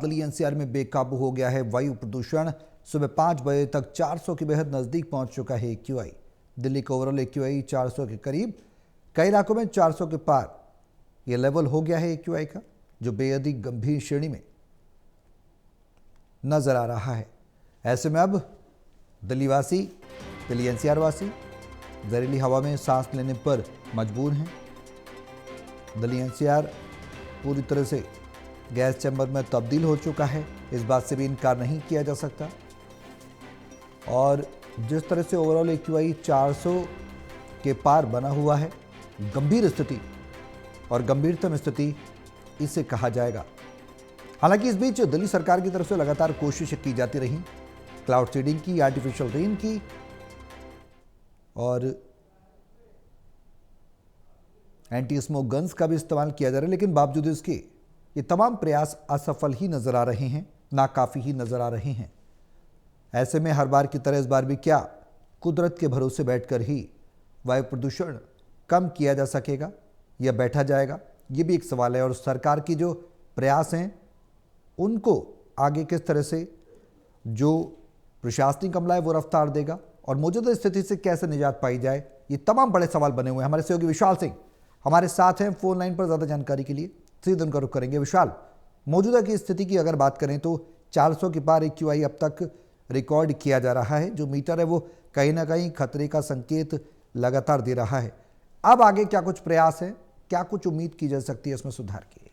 Delhi NCR में बेकाबू हो गया है वायु प्रदूषण। सुबह 5 बजे तक 400 के बेहद नजदीक पहुंच चुका है एक्यूआई। दिल्ली का ओवरऑल एक्यूआई 400 के करीब, कई इलाकों में 400 के पार यह लेवल हो गया है एक्यूआई का, जो बेहद ही गंभीर श्रेणी में नजर आ रहा है। ऐसे में अब दिल्ली वासी, दिल्ली एनसीआर वासी जहरीली हवा में सांस लेने पर मजबूर हैं। दिल्ली एनसीआर पूरी तरह से गैस चैम्बर में तब्दील हो चुका है, इस बात से भी इनकार नहीं किया जा सकता। और जिस तरह से ओवरऑल एक्यूआई 400 के पार बना हुआ है, गंभीर स्थिति और गंभीरतम स्थिति इसे कहा जाएगा। हालांकि इस बीच दिल्ली सरकार की तरफ से लगातार कोशिश की जाती रही, क्लाउड सीडिंग की, आर्टिफिशियल रेन की, और एंटी स्मोक गन्स का भी इस्तेमाल किया जा रहा है, लेकिन बावजूद इसके ये तमाम प्रयास असफल ही नजर आ रहे हैं, नाकाफी ही नजर आ रहे हैं। ऐसे में हर बार की तरह इस बार भी क्या कुदरत के भरोसे बैठकर ही वायु प्रदूषण कम किया जा सकेगा या बैठा जाएगा, ये भी एक सवाल है। और सरकार की जो प्रयास हैं उनको आगे किस तरह से जो प्रशासनिक अमला है वो रफ्तार देगा और मौजूदा स्थिति से कैसे निजात पाई जाए, ये तमाम बड़े सवाल बने हुए हैं। हमारे सहयोगी विशाल सिंह हमारे साथ हैं फोन लाइन पर, ज़्यादा जानकारी के लिए सीधे उनका रुख करेंगे। विशाल, मौजूदा की स्थिति की अगर बात करें तो 400 के पार एक्यूआई अब तक रिकॉर्ड किया जा रहा है, जो मीटर है वो कहीं ना कहीं खतरे का संकेत लगातार दे रहा है। अब आगे क्या कुछ प्रयास है, क्या कुछ उम्मीद की जा सकती है इसमें सुधार की?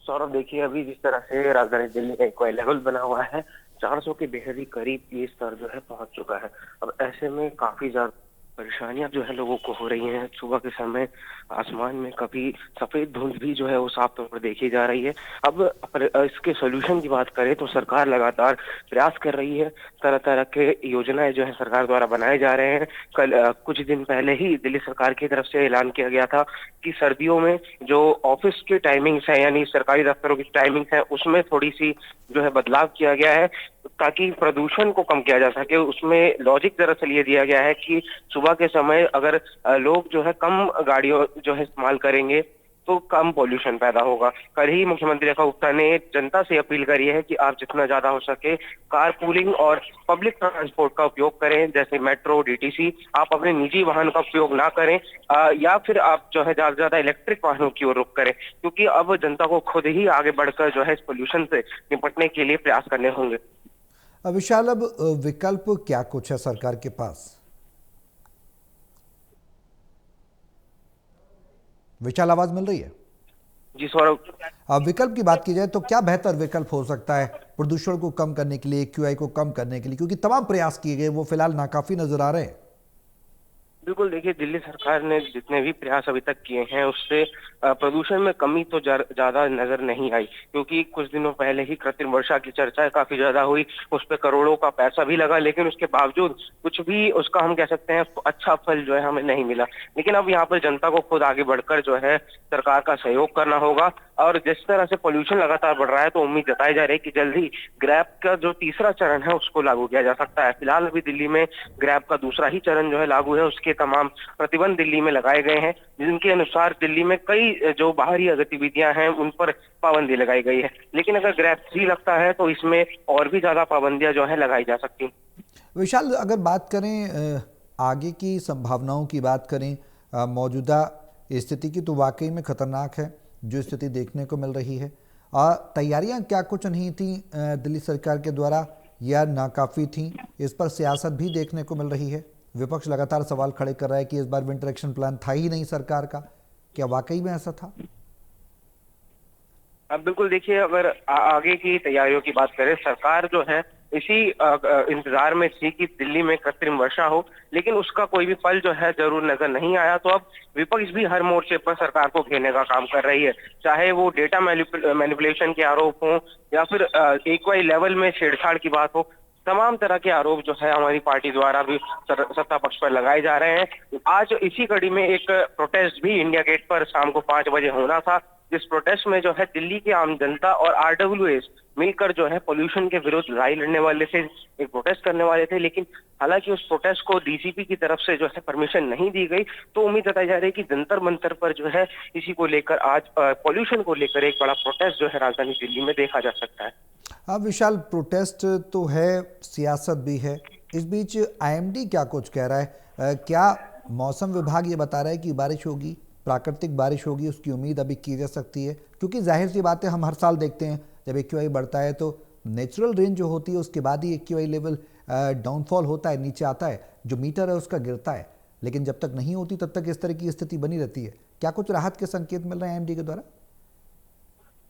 सौरभ, देखिए, अभी जिस तरह से राजधानी दिल्ली का एक्यूआई लेवल बना हुआ है 400 के बेहद ही करीब ये स्तर जो है पहुंच चुका है। अब ऐसे में काफी ज्यादा परेशानियां जो है लोगों को हो रही हैं। सुबह के समय आसमान में कभी सफेद धुंध भी जो है वो साफ तौर पर देखी जा रही है। अब इसके सोल्यूशन की बात करें तो सरकार लगातार प्रयास कर रही है, तरह तरह के योजनाएं जो है सरकार द्वारा बनाए जा रहे हैं। कल कुछ दिन पहले ही दिल्ली सरकार की तरफ से ऐलान किया गया था कि सर्दियों में जो ऑफिस की टाइमिंग्स है, यानी सरकारी दफ्तरों की टाइमिंग्स है, उसमें थोड़ी सी जो है बदलाव किया गया है ताकि प्रदूषण को कम किया जा सके। उसमें लॉजिक दरअसल ये दिया गया है कि सुबह के समय अगर लोग जो है कम गाड़ियों जो है इस्तेमाल करेंगे तो कम पॉल्यूशन पैदा होगा। कल ही मुख्यमंत्री रेखा गुप्ता ने जनता से अपील करी है कि आप जितना ज्यादा हो सके कार पूलिंग और पब्लिक ट्रांसपोर्ट का उपयोग करें, जैसे मेट्रो, डीटीसी। आप अपने निजी वाहन का उपयोग ना करें, या फिर आप जो है ज्यादा से ज्यादा इलेक्ट्रिक वाहनों की ओर रुख करें, क्योंकि अब जनता को खुद ही आगे बढ़कर जो है इस पोल्यूशन से निपटने के लिए प्रयास करने होंगे। विशाल, अब विकल्प क्या कुछ है सरकार के पास? विशाल, आवाज मिल रही है? जी सौरभ, अब विकल्प की बात की जाए तो क्या बेहतर विकल्प हो सकता है प्रदूषण को कम करने के लिए, एक्यूआई को कम करने के लिए, क्योंकि तमाम प्रयास किए गए वो फिलहाल नाकाफी नजर आ रहे हैं। बिल्कुल, देखिए, दिल्ली सरकार ने जितने भी प्रयास अभी तक किए हैं उससे प्रदूषण में कमी तो ज्यादा नजर नहीं आई, क्योंकि कुछ दिनों पहले ही कृत्रिम वर्षा की चर्चा काफी ज्यादा हुई, उस पर करोड़ों का पैसा भी लगा, लेकिन उसके बावजूद कुछ भी उसका हम कह सकते हैं अच्छा फल जो है हमें नहीं मिला। लेकिन अब यहाँ पर जनता को खुद आगे बढ़कर जो है सरकार का सहयोग करना होगा। और जिस तरह से पोल्यूशन लगातार बढ़ रहा है तो उम्मीद जताई जा रही है कि जल्द ही ग्रैब का जो तीसरा चरण है उसको लागू किया जा सकता है। फिलहाल अभी दिल्ली में ग्रैब का दूसरा ही चरण जो है लागू है, उसके तमाम प्रतिबंध दिल्ली में लगाए गए हैं, जिनके अनुसार दिल्ली में कई जो बाहरी गतिविधियां हैं उन पर पाबंदी लगाई गई है। लेकिन अगर ग्रैब 3 लगता है तो इसमें और भी ज्यादा पाबंदियां जो है लगाई जा सकती हैं। विशाल, अगर बात करें आगे की संभावनाओं की बात करें, मौजूदा स्थिति की, तो वाकई में खतरनाक है जो स्थिति देखने को मिल रही है। तैयारियां क्या कुछ नहीं थी दिल्ली सरकार के द्वारा या नाकाफी थी, इस पर सियासत भी देखने को मिल रही है। विपक्ष लगातार सवाल खड़े कर रहा है कि इस बार विंटर एक्शन प्लान था ही नहीं सरकार का, क्या वाकई में ऐसा था? अब बिल्कुल, देखिए, अगर आगे की तैयारियों की बात करें, सरकार जो है इसी इंतजार में थी कि दिल्ली में कृत्रिम वर्षा हो, लेकिन उसका कोई भी फल जो है जरूर नजर नहीं आया। तो अब विपक्ष भी हर मोर्चे पर सरकार को घेरने का काम कर रही है, चाहे वो डेटा मैनिपुलेशन के आरोप हो या फिर एक्यूआई लेवल में छेड़छाड़ की बात हो। तमाम तरह के आरोप जो है हमारी पार्टी द्वारा भी सत्ता पक्ष पर लगाए जा रहे हैं। आज इसी कड़ी में एक प्रोटेस्ट भी इंडिया गेट पर शाम को 5 बजे होना था, जिस प्रोटेस्ट में जो है दिल्ली की आम जनता और आरडब्ल्यूएस मिलकर जो है पोल्यूशन के विरुद्ध लड़ाई लड़ने वाले थे, एक प्रोटेस्ट करने वाले थे। लेकिन हालांकि उस प्रोटेस्ट को डीसीपी की तरफ से जो है परमिशन नहीं दी गई, तो उम्मीद जताई जा रही है कि जंतर मंतर पर जो है इसी को लेकर आज पोल्यूशन को लेकर एक बड़ा प्रोटेस्ट जो है राजधानी दिल्ली में देखा जा सकता है। हाँ विशाल, प्रोटेस्ट तो है, सियासत भी है। इस बीच आईएमडी क्या कुछ कह रहा है? क्या मौसम विभाग ये बता रहा है कि बारिश होगी, प्राकृतिक बारिश होगी, उसकी उम्मीद अभी की जा सकती है? क्योंकि जाहिर सी बात है, हम हर साल देखते हैं जब एक्यूआई बढ़ता है तो नेचुरल रेंज जो होती है उसके बाद ही एक्यूआई लेवल डाउनफॉल होता है, नीचे आता है, जो मीटर है उसका गिरता है। लेकिन जब तक नहीं होती तब तक इस तरह की स्थिति बनी रहती है। क्या कुछ राहत के संकेत मिल रहे हैं आईएमडी के द्वारा?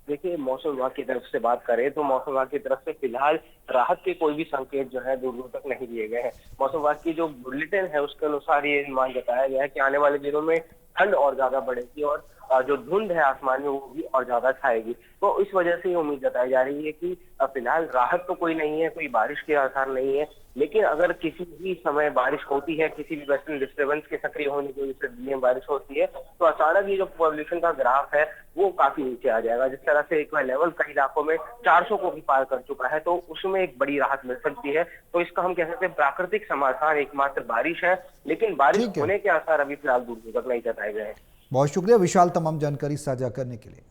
देखिए, मौसम विभाग की तरफ से बात करें तो मौसम विभाग की तरफ से फिलहाल राहत के कोई भी संकेत जो है दूर दूर तक नहीं दिए गए हैं। मौसम विभाग की जो बुलेटिन है उसके अनुसार ये अनुमान जताया गया है कि आने वाले दिनों में ठंड और ज्यादा बढ़ेगी और जो धुंध है आसमान में वो भी और ज्यादा छाएगी। तो इस वजह से ये उम्मीद जताई जा रही है कि फिलहाल राहत तो कोई नहीं है, कोई बारिश के आसार नहीं है। लेकिन अगर किसी भी समय बारिश होती है, किसी भी वेस्टर्न डिस्टर्बेंस के सक्रिय होने की वजह से दिल्ली में बारिश होती है, तो अचानक ये जो पॉल्यूशन का ग्राफ है वो काफी नीचे आ जाएगा। जिस तरह से एक लेवल कई इलाकों में 400 को भी पार कर चुका है, तो उसमें एक बड़ी राहत मिल सकती है। तो इसका हम कह सकते हैं प्राकृतिक समाधान एकमात्र बारिश है, लेकिन बारिश ठीक है, होने के आसार अभी फिलहाल दूर दूर तक नहीं जताए गए हैं। बहुत शुक्रिया विशाल तमाम जानकारी साझा करने के लिए।